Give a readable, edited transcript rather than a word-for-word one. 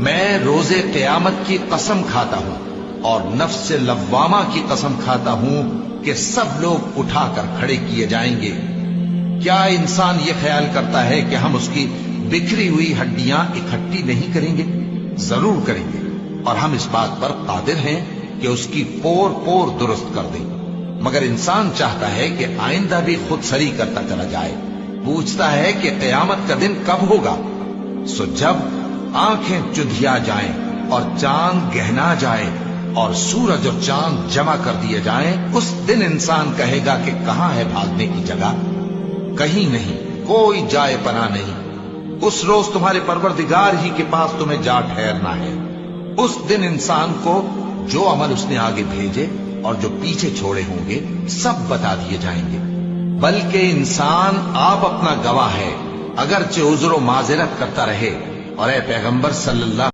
میں روز قیامت کی قسم کھاتا ہوں اور نفس لوامہ کی قسم کھاتا ہوں کہ سب لوگ اٹھا کر کھڑے کیے جائیں گے۔ کیا انسان یہ خیال کرتا ہے کہ ہم اس کی بکھری ہوئی ہڈیاں اکٹھی نہیں کریں گے؟ ضرور کریں گے، اور ہم اس بات پر قادر ہیں کہ اس کی پور پور درست کر دیں۔ مگر انسان چاہتا ہے کہ آئندہ بھی خود سری کرتا چلا جائے، پوچھتا ہے کہ قیامت کا دن کب ہوگا۔ سو جب آنکھیں چدھیا جائیں اور چاند گہنا جائے اور سورج اور چاند جمع کر دیے جائیں، اس دن انسان کہے گا کہ کہاں ہے بھاگنے کی جگہ؟ کہیں نہیں، کوئی جائے پناہ نہیں۔ اس روز تمہارے پروردگار ہی کے پاس تمہیں جا ٹھہرنا ہے۔ اس دن انسان کو جو عمل اس نے آگے بھیجے اور جو پیچھے چھوڑے ہوں گے سب بتا دیے جائیں گے۔ بلکہ انسان آپ اپنا گواہ ہے، اگرچہ عذر و معذرت کرتا رہے۔ اور اے پیغمبر صلی اللہ